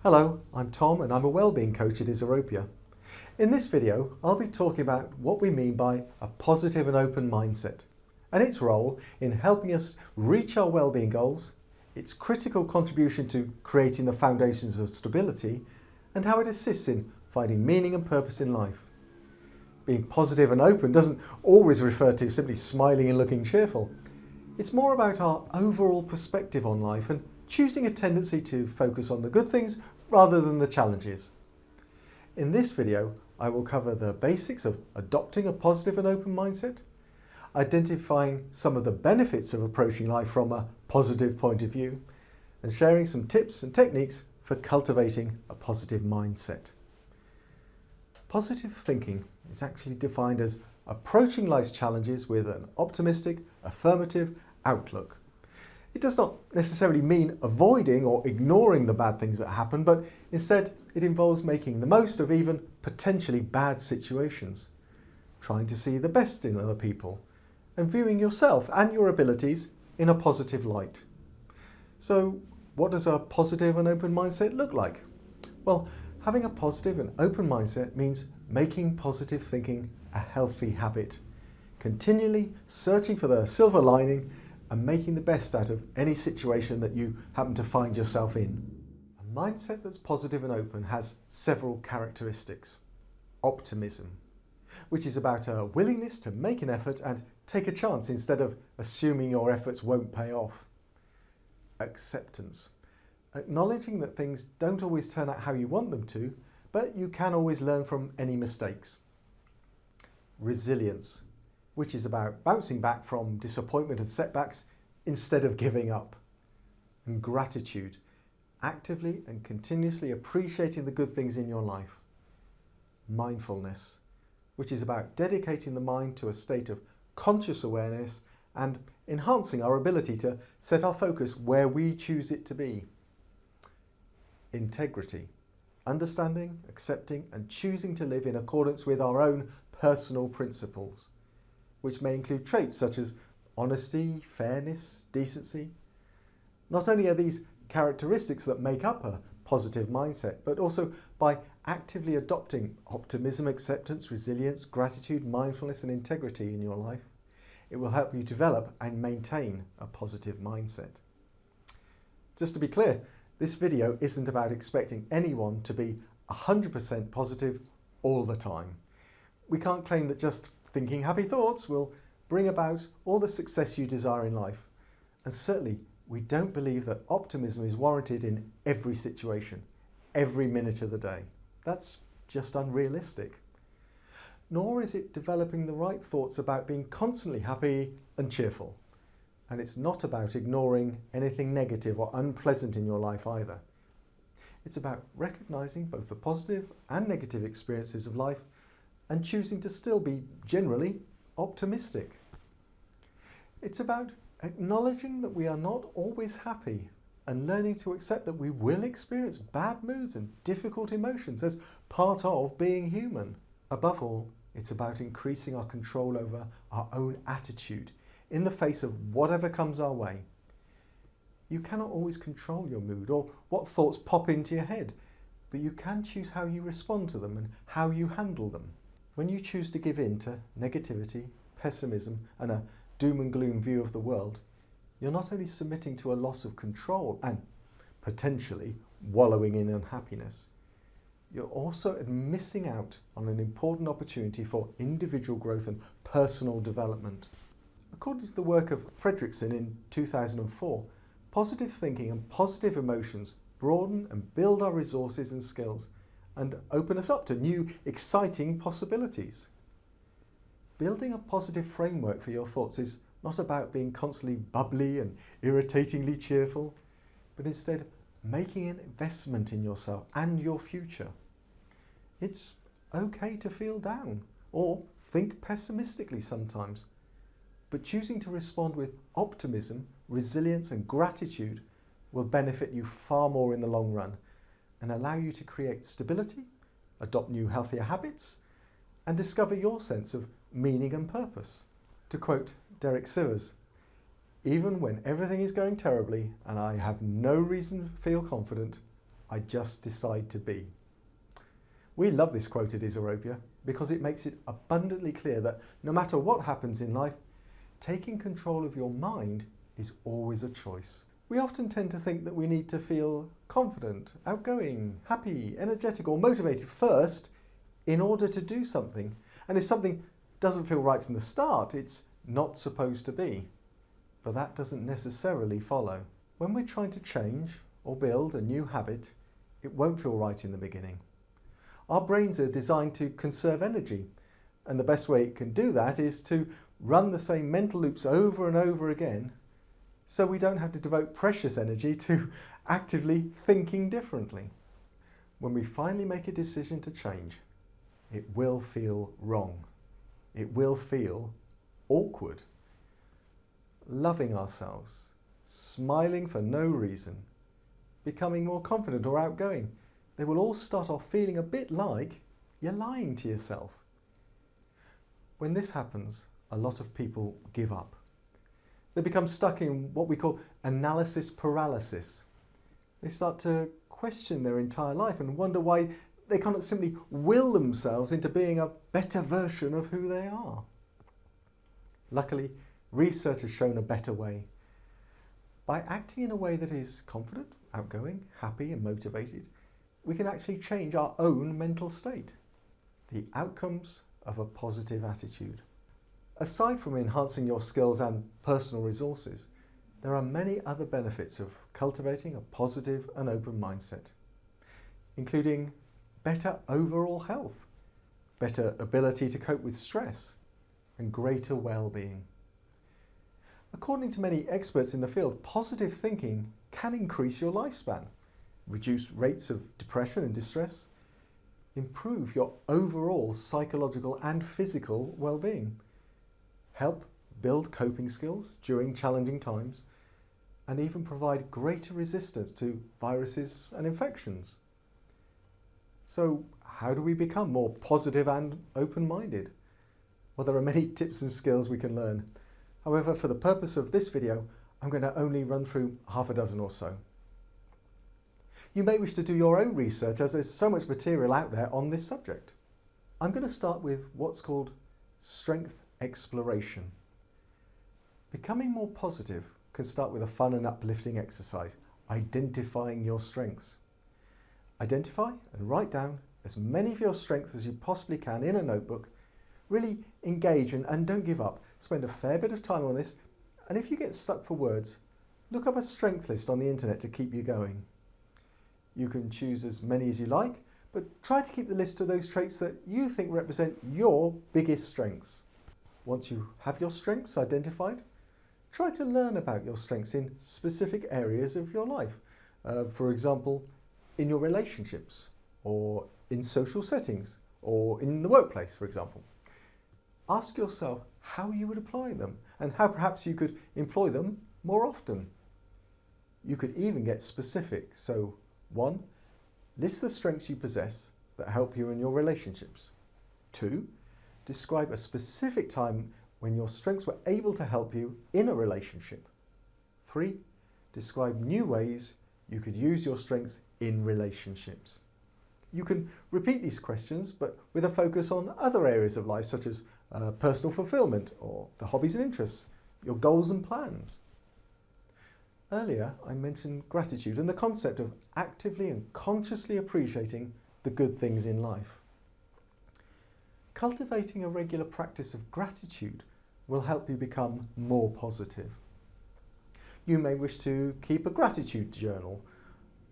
Hello, I'm Tom and I'm a wellbeing coach at Isorropia. In this video, I'll be talking about what we mean by a positive and open mindset and its role in helping us reach our wellbeing goals, its critical contribution to creating the foundations of stability, and how it assists in finding meaning and purpose in life. Being positive and open doesn't always refer to simply smiling and looking cheerful. It's more about our overall perspective on life and choosing a tendency to focus on the good things rather than the challenges. In this video, I will cover the basics of adopting a positive and open mindset, identifying some of the benefits of approaching life from a positive point of view, and sharing some tips and techniques for cultivating a positive mindset. Positive thinking is actually defined as approaching life's challenges with an optimistic, affirmative outlook. It does not necessarily mean avoiding or ignoring the bad things that happen, but instead it involves making the most of even potentially bad situations, trying to see the best in other people, and viewing yourself and your abilities in a positive light. So, what does a positive and open mindset look like? Well, having a positive and open mindset means making positive thinking a healthy habit, continually searching for the silver lining and making the best out of any situation that you happen to find yourself in. A mindset that's positive and open has several characteristics. Optimism, which is about a willingness to make an effort and take a chance instead of assuming your efforts won't pay off. Acceptance, acknowledging that things don't always turn out how you want them to, but you can always learn from any mistakes. Resilience, which is about bouncing back from disappointment and setbacks instead of giving up. And gratitude, actively and continuously appreciating the good things in your life. Mindfulness, which is about dedicating the mind to a state of conscious awareness and enhancing our ability to set our focus where we choose it to be. Integrity, understanding, accepting and choosing to live in accordance with our own personal principles, which may include traits such as honesty, fairness, decency. Not only are these characteristics that make up a positive mindset, but also by actively adopting optimism, acceptance, resilience, gratitude, mindfulness and integrity in your life, it will help you develop and maintain a positive mindset. Just to be clear, this video isn't about expecting anyone to be 100% positive all the time. We can't claim that just thinking happy thoughts will bring about all the success you desire in life. And certainly, we don't believe that optimism is warranted in every situation, every minute of the day. That's just unrealistic. Nor is it developing the right thoughts about being constantly happy and cheerful. And it's not about ignoring anything negative or unpleasant in your life either. It's about recognizing both the positive and negative experiences of life and choosing to still be generally optimistic. It's about acknowledging that we are not always happy and learning to accept that we will experience bad moods and difficult emotions as part of being human. Above all, it's about increasing our control over our own attitude in the face of whatever comes our way. You cannot always control your mood or what thoughts pop into your head, but you can choose how you respond to them and how you handle them. When you choose to give in to negativity, pessimism and a doom and gloom view of the world, you're not only submitting to a loss of control and potentially wallowing in unhappiness, you're also missing out on an important opportunity for individual growth and personal development. According to the work of Fredrickson in 2004, positive thinking and positive emotions broaden and build our resources and skills and open us up to new, exciting possibilities. Building a positive framework for your thoughts is not about being constantly bubbly and irritatingly cheerful, but instead making an investment in yourself and your future. It's okay to feel down or think pessimistically sometimes, but choosing to respond with optimism, resilience and gratitude will benefit you far more in the long run and allow you to create stability, adopt new healthier habits, and discover your sense of meaning and purpose. To quote Derek Sivers, "Even when everything is going terribly and I have no reason to feel confident, I just decide to be. We love this quote at Isorropia because it makes it abundantly clear that no matter what happens in life, taking control of your mind is always a choice. We often tend to think that we need to feel confident, outgoing, happy, energetic or motivated first in order to do something. And if something doesn't feel right from the start, it's not supposed to be. But that doesn't necessarily follow. When we're trying to change or build a new habit, it won't feel right in the beginning. Our brains are designed to conserve energy, and the best way it can do that is to run the same mental loops over and over again so we don't have to devote precious energy to actively thinking differently. When we finally make a decision to change, it will feel wrong. It will feel awkward. Loving ourselves, smiling for no reason, becoming more confident or outgoing, they will all start off feeling a bit like you're lying to yourself. When this happens, a lot of people give up. They become stuck in what we call analysis paralysis. They start to question their entire life and wonder why they can't simply will themselves into being a better version of who they are. Luckily, research has shown a better way. By acting in a way that is confident, outgoing, happy and motivated, we can actually change our own mental state. The outcomes of a positive attitude. Aside from enhancing your skills and personal resources, there are many other benefits of cultivating a positive and open mindset, including better overall health, better ability to cope with stress, and greater well-being. According to many experts in the field, positive thinking can increase your lifespan, reduce rates of depression and distress, improve your overall psychological and physical well-being, help build coping skills during challenging times, and even provide greater resistance to viruses and infections. So, how do we become more positive and open-minded? Well, there are many tips and skills we can learn. However, for the purpose of this video, I'm going to only run through half a dozen or so. You may wish to do your own research as there's so much material out there on this subject. I'm going to start with what's called strength exploration. Becoming more positive can start with a fun and uplifting exercise, identifying your strengths. Identify and write down as many of your strengths as you possibly can in a notebook. Really engage and don't give up. Spend a fair bit of time on this, and if you get stuck for words, look up a strength list on the internet to keep you going. You can choose as many as you like, but try to keep the list of those traits that you think represent your biggest strengths. Once you have your strengths identified, try to learn about your strengths in specific areas of your life. For example, in your relationships, or in social settings, or in the workplace, for example. Ask yourself how you would apply them and how perhaps you could employ them more often. You could even get specific. So, 1, list the strengths you possess that help you in your relationships. 2, describe a specific time when your strengths were able to help you in a relationship. 3, describe new ways you could use your strengths in relationships. You can repeat these questions, but with a focus on other areas of life, such as personal fulfillment or the hobbies and interests, your goals and plans. Earlier, I mentioned gratitude and the concept of actively and consciously appreciating the good things in life. Cultivating a regular practice of gratitude will help you become more positive. You may wish to keep a gratitude journal.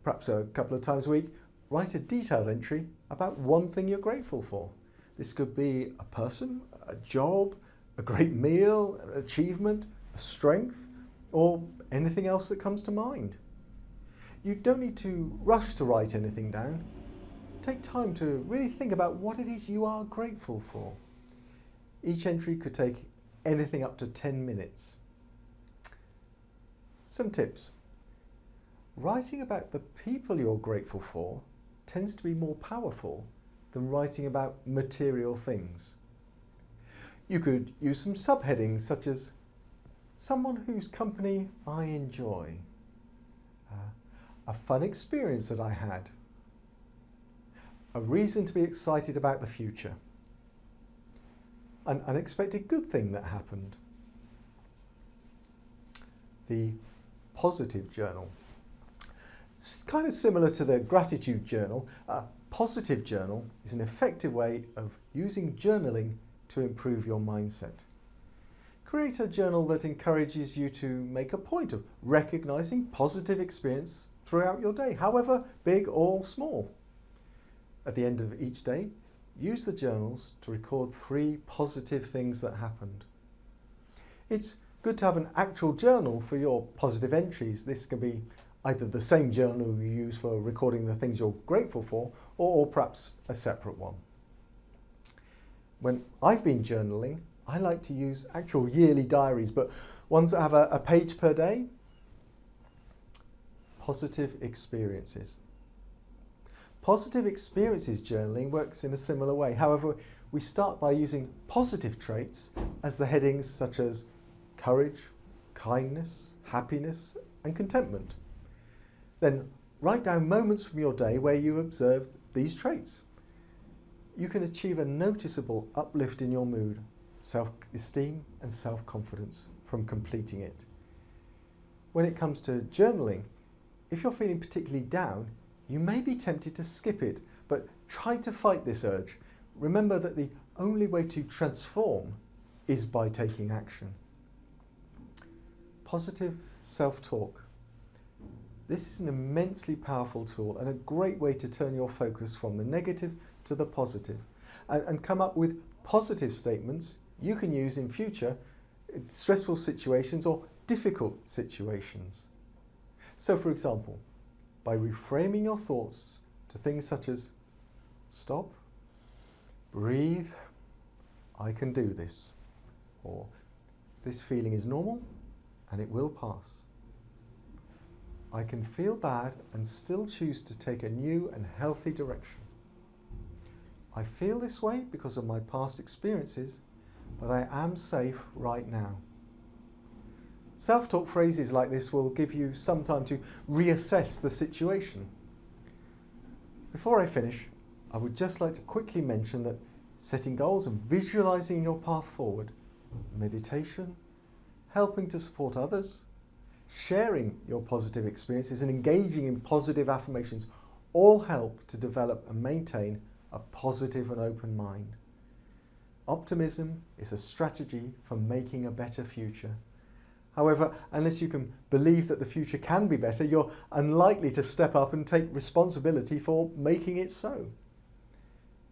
Perhaps a couple of times a week, write a detailed entry about one thing you're grateful for. This could be a person, a job, a great meal, an achievement, a strength, or anything else that comes to mind. You don't need to rush to write anything down. Take time to really think about what it is you are grateful for. Each entry could take anything up to 10 minutes. Some tips. Writing about the people you're grateful for tends to be more powerful than writing about material things. You could use some subheadings such as someone whose company I enjoy, a fun experience that I had, a reason to be excited about the future, an unexpected good thing that happened. The positive journal. It's kind of similar to the gratitude journal. A positive journal is an effective way of using journaling to improve your mindset. Create a journal that encourages you to make a point of recognizing positive experience throughout your day, however big or small. At the end of each day, use the journals to record 3 positive things that happened. It's good to have an actual journal for your positive entries. This can be either the same journal you use for recording the things you're grateful for, or perhaps a separate one. When I've been journaling, I like to use actual yearly diaries, but ones that have a page per day. Positive experiences. Positive experiences journaling works in a similar way. However, we start by using positive traits as the headings such as courage, kindness, happiness, and contentment. Then write down moments from your day where you observed these traits. You can achieve a noticeable uplift in your mood, self-esteem, and self-confidence from completing it. When it comes to journaling, if you're feeling particularly down, you may be tempted to skip it, but try to fight this urge. Remember that the only way to transform is by taking action. Positive self-talk. This is an immensely powerful tool and a great way to turn your focus from the negative to the positive and come up with positive statements you can use in future stressful situations or difficult situations. So, for example, by reframing your thoughts to things such as stop, breathe, I can do this, or this feeling is normal and it will pass. I can feel bad and still choose to take a new and healthy direction. I feel this way because of my past experiences, but I am safe right now. Self-talk phrases like this will give you some time to reassess the situation. Before I finish, I would just like to quickly mention that setting goals and visualizing your path forward, meditation, helping to support others, sharing your positive experiences and engaging in positive affirmations all help to develop and maintain a positive and open mind. Optimism is a strategy for making a better future. However, unless you can believe that the future can be better, you're unlikely to step up and take responsibility for making it so.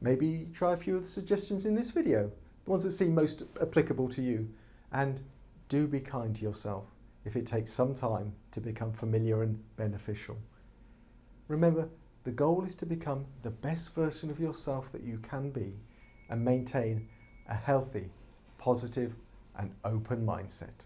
Maybe try a few of the suggestions in this video, the ones that seem most applicable to you, and do be kind to yourself if it takes some time to become familiar and beneficial. Remember, the goal is to become the best version of yourself that you can be and maintain a healthy, positive, and open mindset.